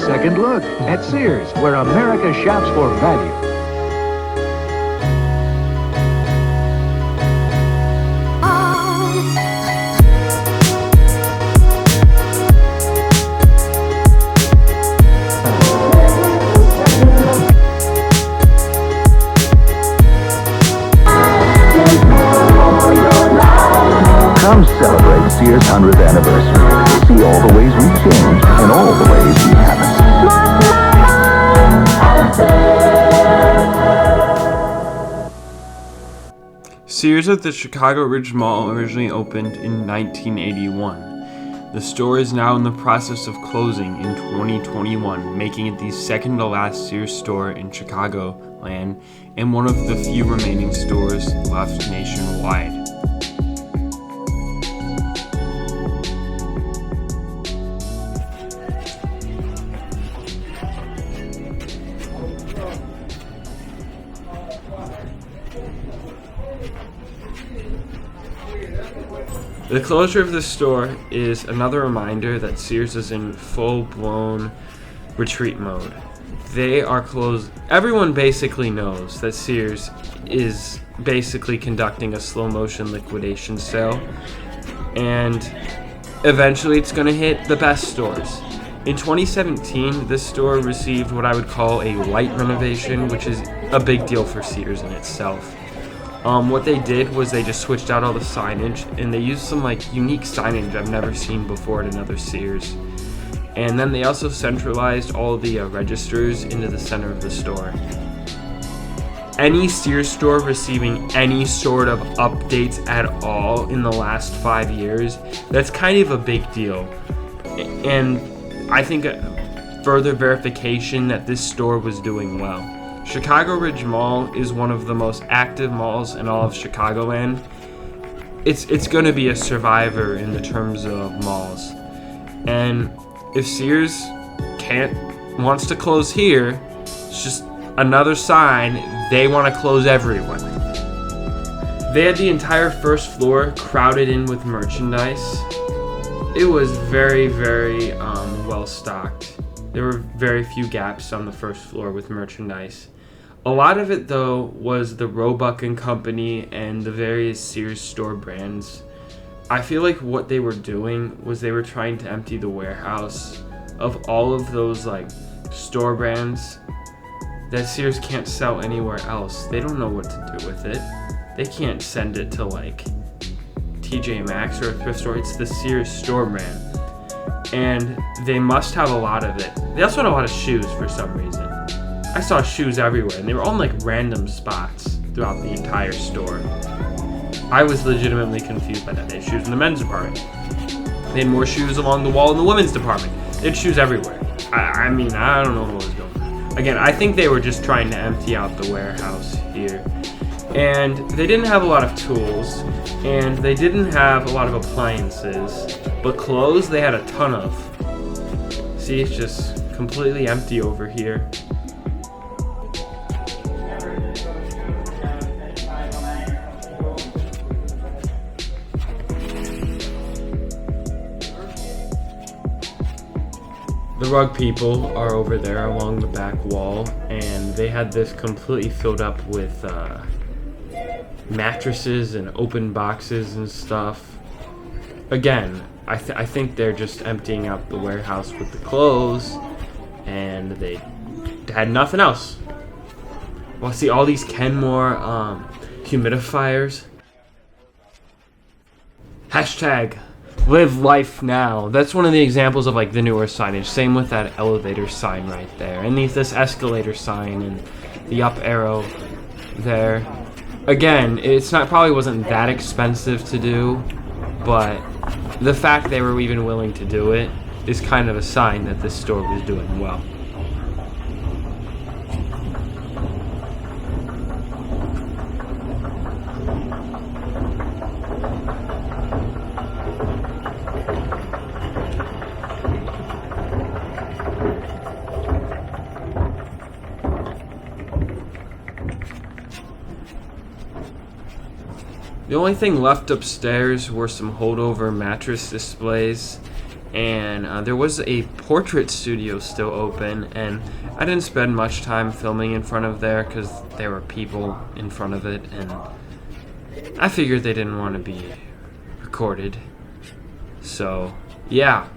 second look at Sears, where America shops for value. Come celebrate Sears' 100th anniversary. See all the ways we've changed and all the ways we haven't. Sears at the Chicago Ridge Mall originally opened in 1981. The store is now in the process of closing in 2021, making it the second to last Sears store in Chicagoland and one of the few remaining stores left nationwide. The closure of the store is another reminder that Sears is in full-blown retreat mode. They are closed. Everyone basically knows that Sears is basically conducting a slow-motion liquidation sale, and eventually it's going to hit the best stores. In 2017, this store received what I would call a light renovation, which is a big deal for Sears in itself. What they did was they just switched out all the signage, and they used some unique signage I've never seen before at another Sears. And then they also centralized all the registers into the center of the store. Any Sears store receiving any sort of updates at all in the last 5 years, that's kind of a big deal. And I think a further verification that this store was doing well. Chicago Ridge Mall is one of the most active malls in all of Chicagoland. It's going to be a survivor in the terms of malls. And if Sears wants to close here, it's just another sign they want to close everywhere. They had the entire first floor crowded in with merchandise. It was very, very well stocked. There were very few gaps on the first floor with merchandise. A lot of it, though, was the Roebuck and Company and the various Sears store brands. I feel like what they were doing was they were trying to empty the warehouse of all of those store brands that Sears can't sell anywhere else. They don't know what to do with it. They can't send it to TJ Maxx or a thrift store. It's the Sears store brand. And they must have a lot of it. They also had a lot of shoes for some reason. I saw shoes everywhere, and they were all in random spots throughout the entire store. I was legitimately confused by that. They had shoes in the men's department. They had more shoes along the wall in the women's department. They had shoes everywhere. I mean, I don't know what was going on. Again, I think they were just trying to empty out the warehouse here. And they didn't have a lot of tools, and they didn't have a lot of appliances, but clothes they had a ton of. See, it's just completely empty over here. The rug people are over there along the back wall, and they had this completely filled up with mattresses and open boxes and stuff. Again, I think they're just emptying out the warehouse with the clothes, and they had nothing else. Well, see all these Kenmore humidifiers. Hashtag live life now. That's one of the examples of the newer signage. Same with that elevator sign right there, and this escalator sign and the up arrow there. Again, probably wasn't that expensive to do, but the fact they were even willing to do it is kind of a sign that this store was doing well. The only thing left upstairs were some holdover mattress displays, and there was a portrait studio still open, and I didn't spend much time filming in front of there because there were people in front of it, and I figured they didn't want to be recorded. So yeah,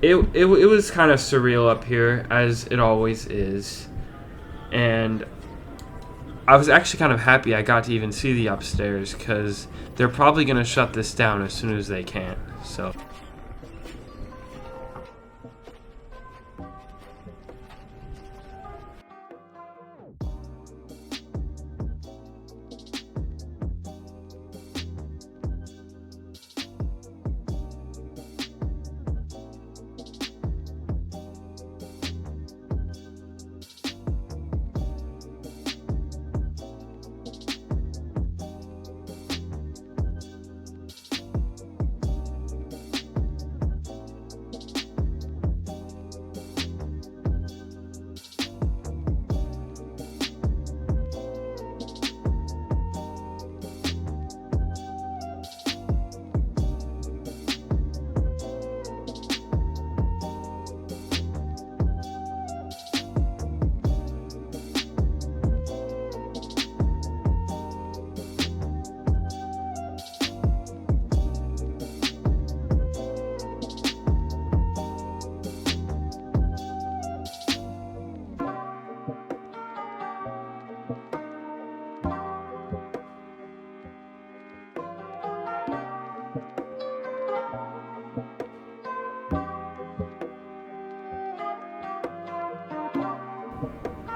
it was kind of surreal up here, as it always is, and I was actually kind of happy I got to even see the upstairs, because they're probably going to shut this down as soon as they can. So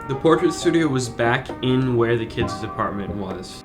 the portrait studio was back in where the kids' apartment was.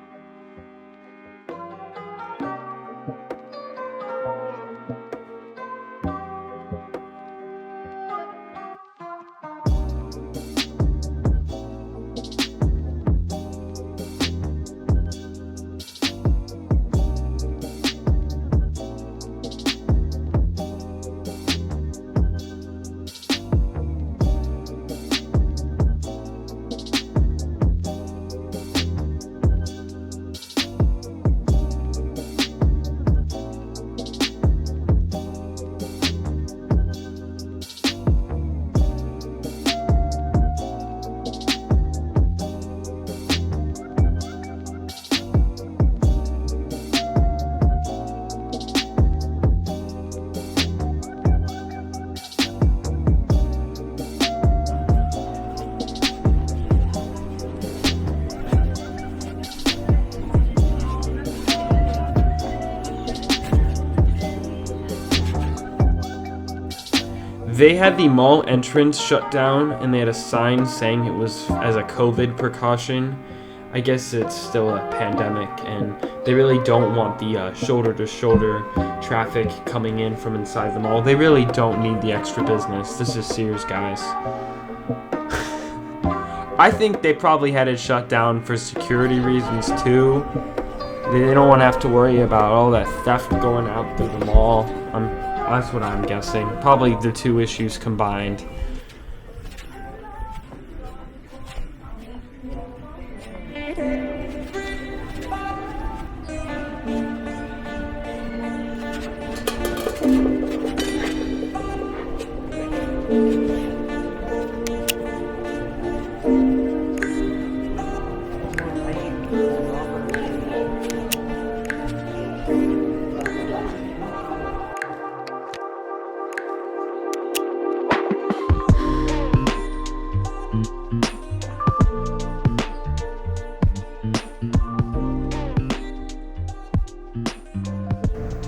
They had the mall entrance shut down, and they had a sign saying it was as a COVID precaution. I guess it's still a pandemic, and they really don't want the shoulder-to-shoulder traffic coming in from inside the mall. They really don't need the extra business. This is Sears, guys. I think they probably had it shut down for security reasons, too. They don't want to have to worry about all that theft going out through the mall. That's what I'm guessing. Probably the two issues combined.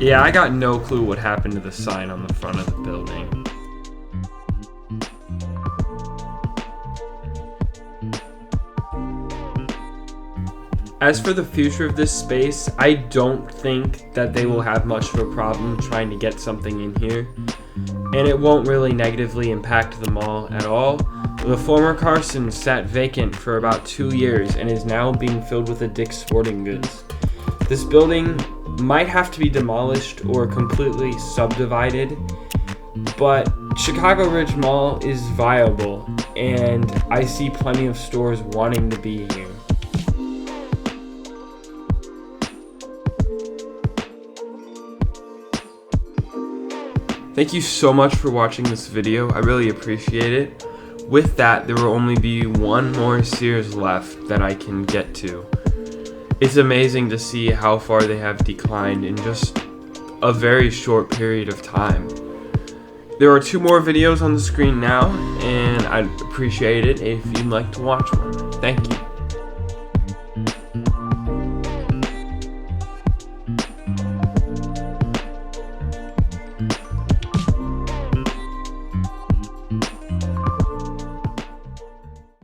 Yeah, I got no clue what happened to the sign on the front of the building. As for the future of this space, I don't think that they will have much of a problem trying to get something in here, and it won't really negatively impact the mall at all. The former Carson sat vacant for about 2 years and is now being filled with a Dick's Sporting Goods. This building might have to be demolished or completely subdivided, but Chicago Ridge Mall is viable, and I see plenty of stores wanting to be here. Thank you so much for watching this video. I really appreciate it. With that, there will only be one more Sears left that I can get to. It's amazing to see how far they have declined in just a very short period of time. There are 2 more videos on the screen now, and I'd appreciate it if you'd like to watch one. Thank you.